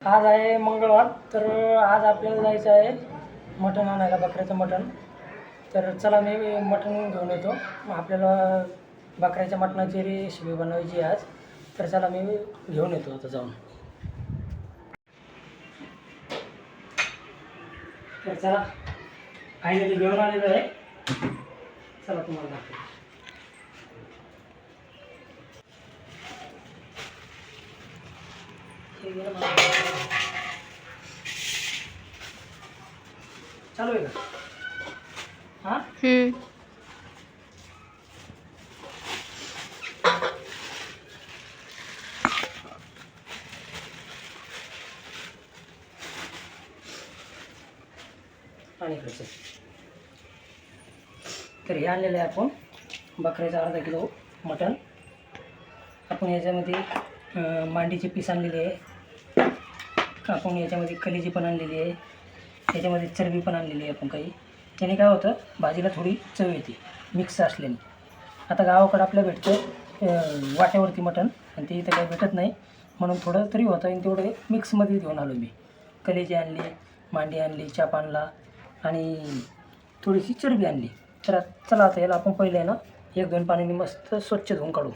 आज आहे मंगळवार, तर आज आपल्याला जायचं आहे मटण आणायला, बकऱ्याचं मटण. तर चला मी मटण घेऊन येतो. आपल्याला बकऱ्याच्या मटणाची रेसिपी बनवायची आज, तर चला मी घेऊन येतो आता जाऊन. तर चला फायनली घेऊन आलेलो आहे. चला तुम्हाला दाखवतो. चालू आहे का? हां आणि इकडचं. तर हे आणलेलं आहे आपण बकऱ्याचं अर्धा किलो मटण. आपण याच्यामध्ये मांडीचे पीस आणलेले आहे, आपण याच्यामध्ये कलेजी पण आणलेली आहे, याच्यामध्ये चरबी पण आणलेली आहे आपण काही. त्याने काय होतं, भाजीला थोडी चव येते मिक्स असल्याने. आता गावाकडं आपल्या भेटतं वाट्यावरती मटण, आणि ते इथं काही भेटत नाही, म्हणून थोडं तरी होतं आणि तेवढं मिक्समध्ये घेऊन आलो मी. कलेजी आणली, मांडी आणली, चाप आणला आणि थोडीशी चरबी आणली. तर चला आता याला आपण पहिले ना 1-2 पाण्याने मस्त स्वच्छ धुवून काढू.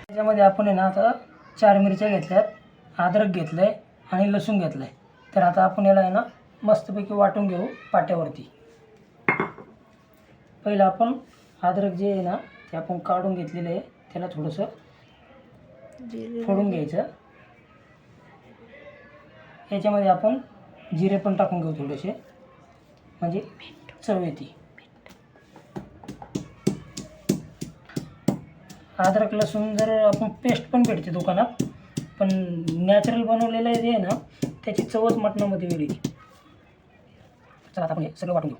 त्याच्यामध्ये आपण आहे ना आता 4 मिरच्या घेतल्यात, अद्रक घेतलं आहे आणि लसूण घेतलं आहे. तर आता आपण याला आहे ना मस्तपैकी वाटून घेऊ पाट्यावरती. पहिलं आपण अद्रक जे आहे ना ते आपण काढून घेतलेलं आहे, त्याला थोडंसं फोडून घ्यायचं. याच्यामध्ये आपण जिरे पण टाकून घेऊ थोडेसे, म्हणजे चव येते. अद्रक लसूण जर आपण पेस्ट पण भेटते दुकानात, पण नॅचरल बनवलेलं जे आहे ना त्याची चवच मटणामध्ये वेगळी. चला आता आपण हे सगळं वाटून घेऊ.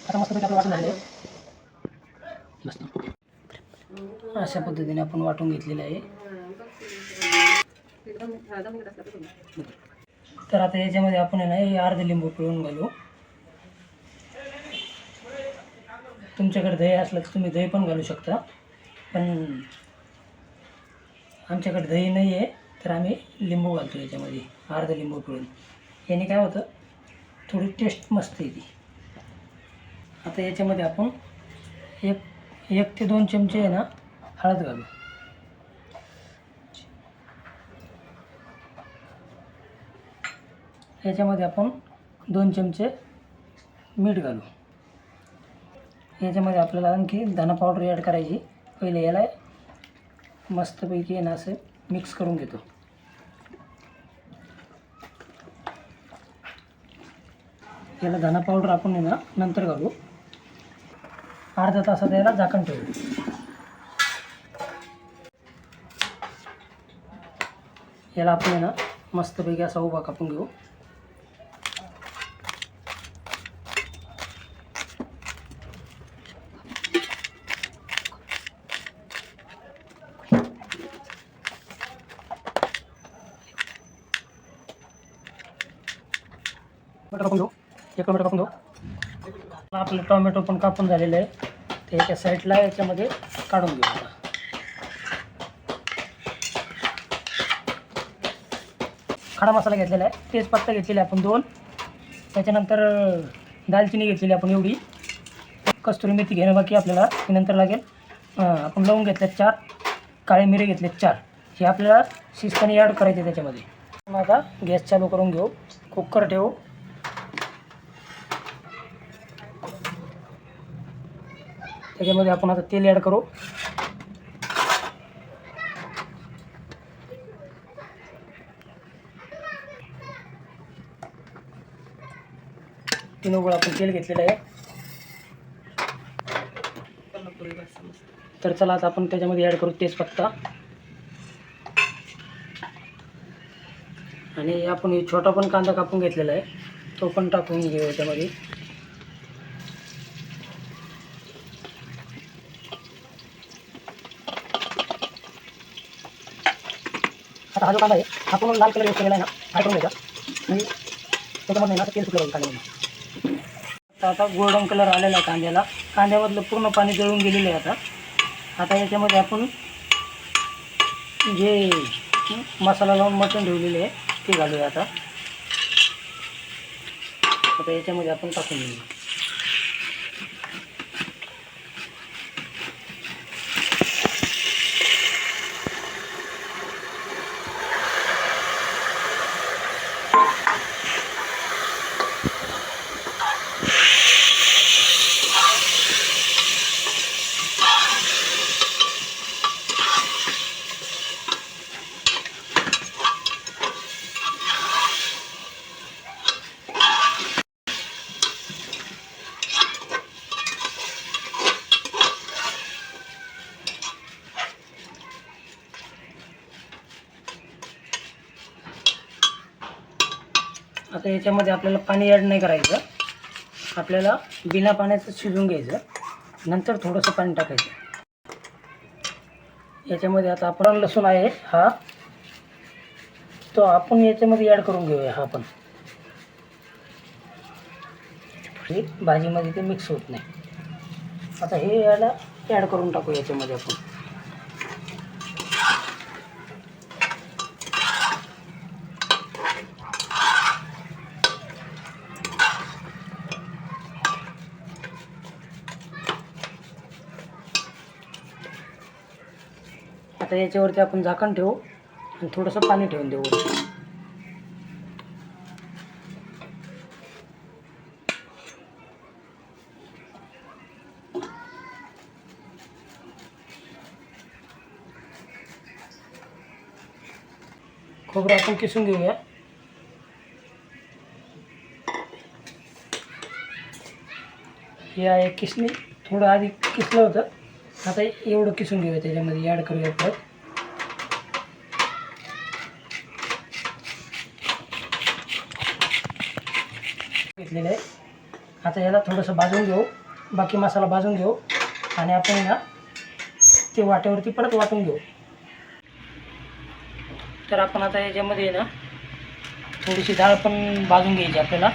आता मस्तपैकी आपण वाटून झाले. अशा पद्धतीने आपण वाटून घेतलेलं आहे. तर आता याच्यामध्ये आपण आहे ना हे अर्ध लिंबू पिळून घालू. तुमच्याकडे दही असलं तर तुम्ही दही पण घालू शकता, पण आमच्याकडे दही नाही आहे, तर आम्ही लिंबू घालतो याच्यामध्ये, अर्ध लिंबू पिळून. याने काय होतं, थोडी टेस्ट मस्त येते. आता याच्यामध्ये आपण 1 ते 2 चमचे आहे ना हळद घालू. याच्यामध्ये आपण 2 चमचे मीठ घालू. याच्यामध्ये आपल्याला आणखी धना पावडर ॲड करायची. पहिले याला मस्तपैकी आहे ना असं मिक्स करून घेतो. याला धना पावडर आपण आहे ना नंतर घालू. अर्धा तासात याला झाकण ठेवू. याला आपण आहे ना मस्तपैकी असा उभा कापून घेऊ. टमाटर कापून घेऊ, 1 टमाटर कापून घेऊ. आपलं टोमॅटो पण कापून झालेलं आहे, ते एका साईडला याच्यामध्ये काढून घेऊ आता. खडा मसाला घेतलेला आहे, तेजपत्ता घेतलेले आपण 2, त्याच्यानंतर दालचिनी घेतलेली आपण एवढी, कस्तुरी मेथी घेणं बाकी आपल्याला, ती नंतर लागेल. आपण लवंग घेतल्यात 4, काळे मिरे घेतलेत 4, हे आपल्याला शिस्ताने ॲड करायचे त्याच्यामध्ये. आता गॅस चालू करून घेऊ, कुकर ठेवू. त्याच्यामध्ये आपण आता तेल ॲड करू. तीन उकळ आपण तेल घेतलेलं आहे. तर चला आता आपण त्याच्यामध्ये ॲड करू तेजपत्ता, आणि आपण छोटा पण कांदा कापून घेतलेला आहे, तो पण टाकून घेऊ याच्यामध्ये. आता हा जो कांदा आहे हा पूर्ण लाल कलर यूज केलेला आहे ना, फ्राय करून घ्यायचा, आणि त्याच्यामध्ये ना तेल सुटलं पाहिजे कांद्यामध्ये. आता गोल्डन कलर आलेला आहे कांद्याला, कांद्यामधलं पूर्ण पाणी जळून गेलेलं आहे. आता याच्यामध्ये आपण जे मसाला लावून मटण ठेवलेले आहे ते घालूया. आता याच्यामध्ये आपण टाकून घेऊ. आता याच्यामध्ये आपल्याला पाणी ॲड नाही करायचं, आपल्याला बिना पाण्याचं शिजवून घ्यायचं, नंतर थोडंसं पाणी टाकायचं. याच्यामध्ये आता आपण लसूण आहे हा, तो आपण याच्यामध्ये ॲड करून घेऊया. हा पण भाजीमध्ये ते मिक्स होत नाही. आता हे याला ॲड करून टाकू याच्यामध्ये आपण. आता याच्यावरती आपण झाकण ठेवू आणि थोडंसं पाणी ठेवून देऊ. खोबरं आपण किसून घेऊया. हे आहे किसणी, थोडं आधी किसलं होतं, आता एवढं किसून घेऊया, त्याच्यामध्ये ॲड करूया परत. घेतलेलं आहे. आता याला थोडंसं भाजून घेऊ, बाकी मसाला भाजून घेऊ, आणि आपण ना ते वाट्यावरती परत वाटून घेऊ. तर आपण आता याच्यामध्ये ना थोडीशी डाळ पण भाजून घ्यायची आपल्याला.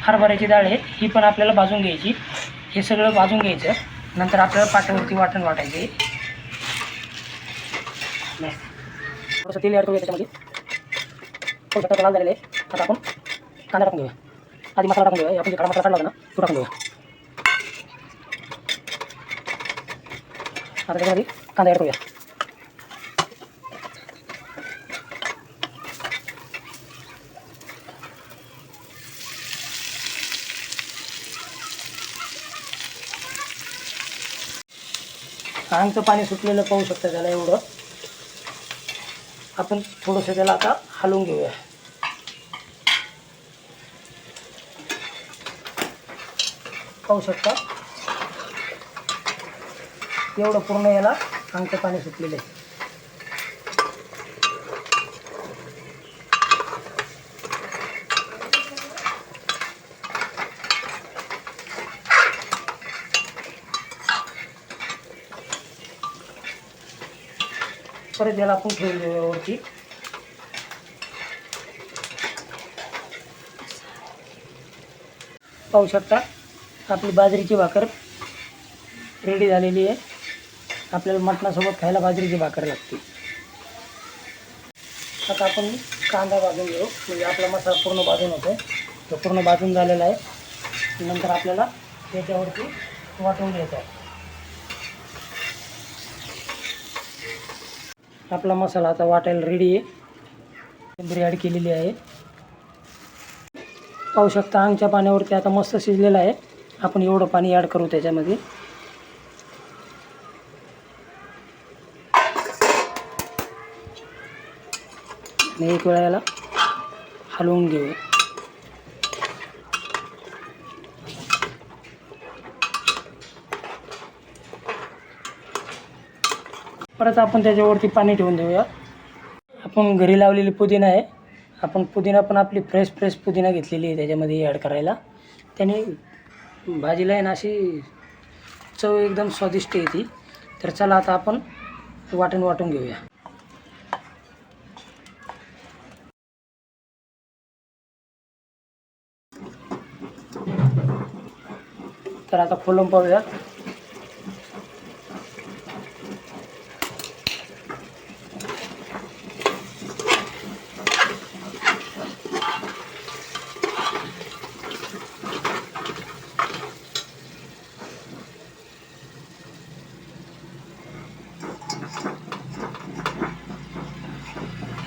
हरभऱ्याची डाळ आहे ही पण आपल्याला भाजून घ्यायची. हे सगळं भाजून घ्यायचं, नंतर आपल्याला पाट्यावरती वाटण वाटायचे. थोडंसं तेल ॲड करूया त्याच्यामध्ये. थोडंसं लाल झालेलं आहे. आता आपण कांदा टाकून घेऊया. आधी मसाला टाकून घेऊया, आपण जे खडा मसाला काढला होता ना तो टाकून घेऊया. आता त्याच्यामध्ये कांदा ॲड करूया. अंगचं पाणी सुटलेलं पाहू शकता त्याला. एवढं आपण थोडंसं त्याला आता हलवून घेऊया. पाहू शकता एवढं पूर्ण याला अंगचं पाणी सुटलेलं आहे. परत याला आपण ठेवून देऊया वरती. पाहू शकता आपली बाजरीची भाकर रेडी झालेली आहे. आपल्याला मटणासोबत खायला बाजरीची भाकर लागते. आता आपण कांदा भाजून घेऊ, म्हणजे आपला मसाला पूर्ण भाजून होतो. तो पूर्ण भाजून झालेला आहे. नंतर आपल्याला त्याच्यावरती वाटून घ्यायचं आहे. आपला मसाला आता वाटायला रेडी आहे. कोथिंबीर ॲड केलेली आहे. पाहू शकता अंगच्या पाण्यावरती आता मस्त शिजलेलं आहे. आपण एवढं पाणी ॲड करू त्याच्यामध्ये. आणि एक वेळा याला हलवून घेऊ. परत आपण त्याच्यावरती पाणी ठेवून देऊया. आपण घरी लावलेली पुदिना आहे. आपण पुदिना पण आपली फ्रेश पुदिना घेतलेली आहे त्याच्यामध्ये ॲड करायला. त्याने भाजीला आहे ना अशी चव एकदम स्वादिष्ट येते. तर चला आता आपण वाटून घेऊया. तर आता खोलून पाहूया.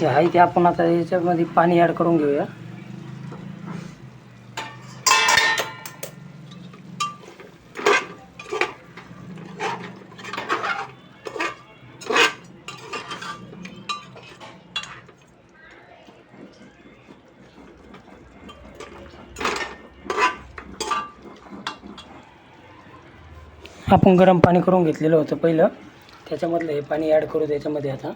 हे आहे ते आपण आता याच्यामध्ये पाणी ॲड करून घेऊया. आपण गरम पाणी करून घेतलेलं होतं पहिलं, त्याच्यामधलं हे पाणी ॲड करू त्याच्यामध्ये आता.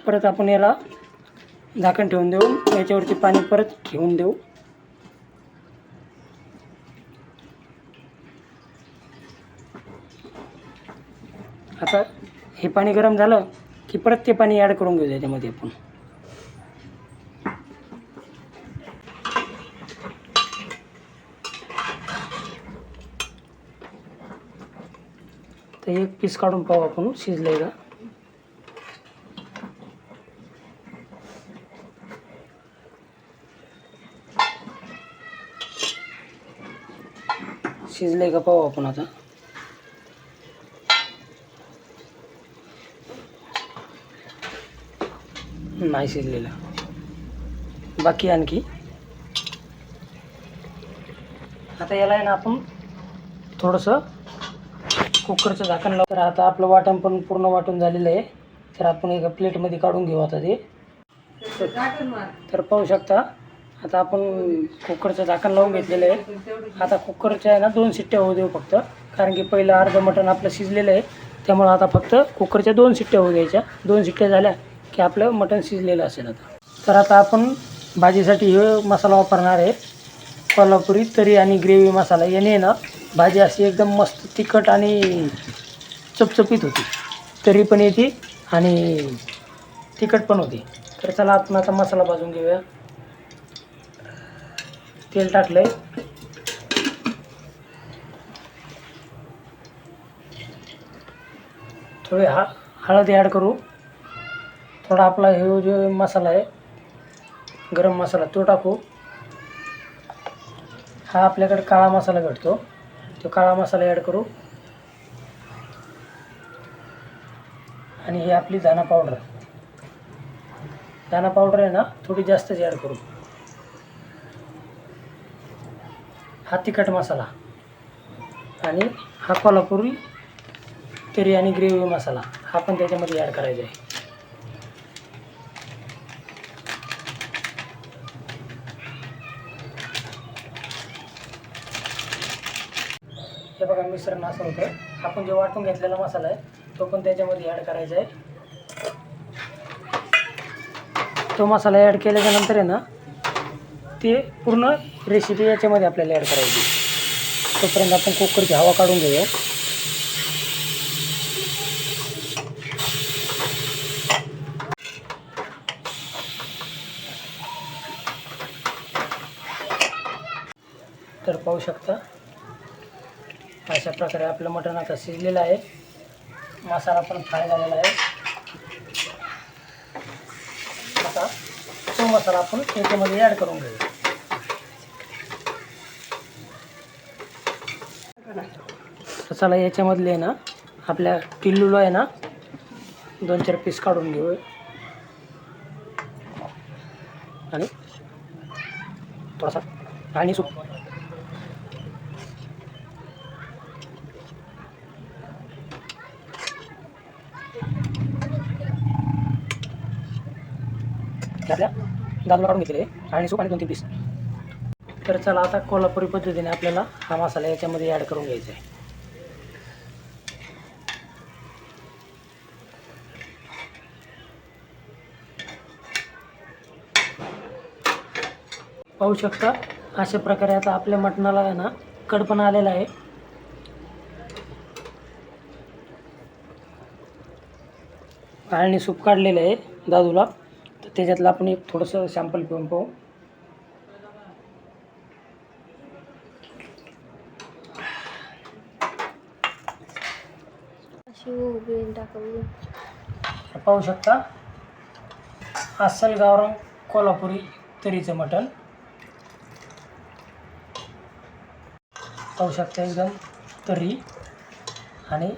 परत आपण याला झाकण ठेवून देऊ. याच्यावरती पाणी परत घेऊन देऊ. आता हे पाणी गरम झालं की परत ते पाणी ॲड करून घेऊ त्याच्यामध्ये आपण. तर एक पीस काढून पाहू आपण शिजलंय का. शिजलंय का पाहू आपण आता. नाही शिजलेलं, बाकी आणखी. आता याला आहे ना आपण थोडंसं कुकरचं झाकण लावू. तर आता आपलं वाटण पण पूर्ण वाटून झालेलं आहे. तर आपण एका प्लेटमध्ये काढून घेऊ आता ते. तर पाहू शकता आता आपण कुकरचं झाकण लावून घेतलेलं आहे. आता कुकरच्या आहे ना 2 शिट्ट्या होऊ देऊ फक्त, कारण की पहिलं अर्धं मटण आपलं शिजलेलं आहे. त्यामुळं आता फक्त कुकरच्या 2 शिट्ट्या होऊ द्यायच्या. 2 शिट्ट्या झाल्या की आपलं मटण शिजलेलं असेल आता. तर आता आपण भाजीसाठी हे मसाला वापरणार आहे, कोल्हापुरी तरी आणि ग्रेव्ही मसाला. याने ना भाजी अशी एकदम मस्त तिखट आणि चपचपीत होती. तरी पण येते आणि तिखट पण होती. तर चला आपण आता मसाला भाजून घेऊया. तेल टाकलं आहे. थोडी हळद ॲड करू. थोडा आपला हे जो मसाला आहे गरम मसाला तो टाकू. हा आपल्याकडे काळा मसाला भेटतो, तो काळा मसाला ॲड करू. आणि ही आपली धना पावडर आहे ना थोडी जास्तच ॲड करू. हा तिखट मसाला आणि हा कोल्हापुरी तरी आणि ग्रेव्ही मसाला हा पण त्याच्यामध्ये ॲड करायचा आहे. हे बघा मिश्रण असं होतं. आपण जो वाटून घेतलेला मसाला आहे तो पण त्याच्यामध्ये ॲड करायचा आहे. तो मसाला ॲड केल्याच्या नंतर आहे ना ते पूर्ण रेसिपी याच्यामध्ये आपल्याला ॲड करायची. तोपर्यंत आपण कुकरची हवा काढून घेऊया. तर पाहू शकता अशा प्रकारे आपलं मटण आता शिजलेलं आहे. मसाला पण फ्राय झालेला आहे. आता तो मसाला आपण याच्यामध्ये ॲड करून घेऊ. तर चला याच्यामधले ना आपल्या पिल्लूला आहे ना 2-4 पीस काढून घेऊ आणि थोडासा आणि सूप आपल्या दादूला काढून घेतले आणि सूप आणि 2-3 पीस. तर चला आता कोल्हापुरी पद्धतीने आपल्याला हा मसाला याच्यामध्ये ॲड करून घ्यायचा आहे. पाहू शकता अशा प्रकारे आता आपल्या मटणाला आहे ना कडपणा आलेला आहे. आणि सूप काढलेलं आहे दादूला. तर त्याच्यातलं आपण एक थोडंसं सॅम्पल पिऊन पाहू. पाहू शकता अस्सल गावरान कोल्हापुरी तरीचं मटण. पाहू शकता एकदम तरी आणि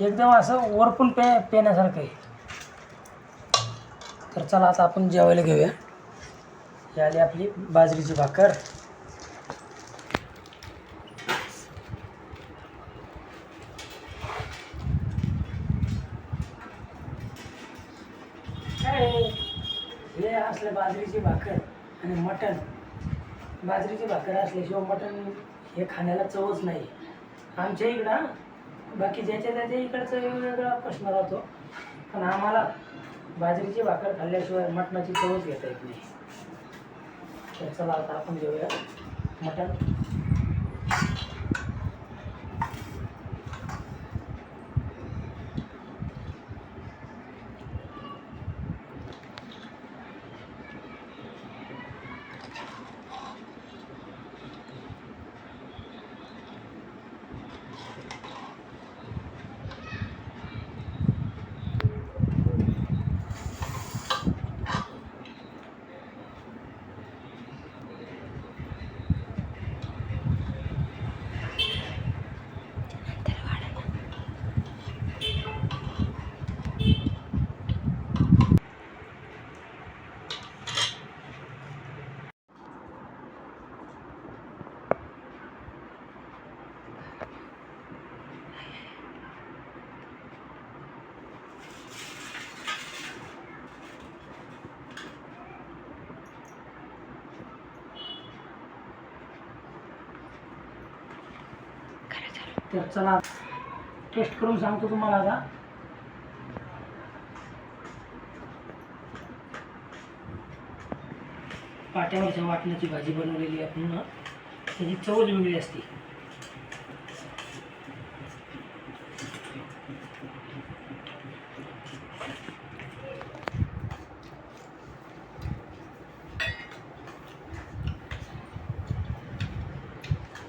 एकदम असं वरपून पेण्यासारखं आहे. तर चला आता आपण जेवायला घेऊया. ही आली आपली बाजरीची भाकर. हे असलं बाजरीची भाकर आणि मटण. बाजरीची भाकर असल्याशिवाय मटण हे खाण्याला चवच नाही. आमच्या इकडं बाकी ज्याच्या त्याच्या इकडचं वेगवेगळा प्रश्न राहतो, पण आम्हाला बाजरीची भाकर खाल्ल्याशिवाय मटणाची चवच घेता येत नाही. तर चला आता आपण जेवूया मटण. तर चला टेस्ट करून सांगतो तुम्हाला आता. पाट्यावरच्या वाटण्याची भाजी बनवलेली आपण ना त्याची चवच वेगळी असते.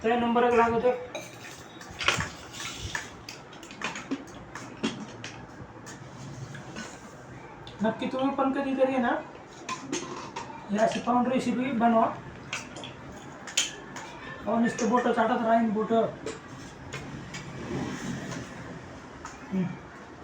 तर नंबर एक लागतो. नक्की तुम्ही पण कधीतरी ना ही अशी पाहून रेसिपी बनवा. नुसतं बोटं चाटत राहीन बोटं.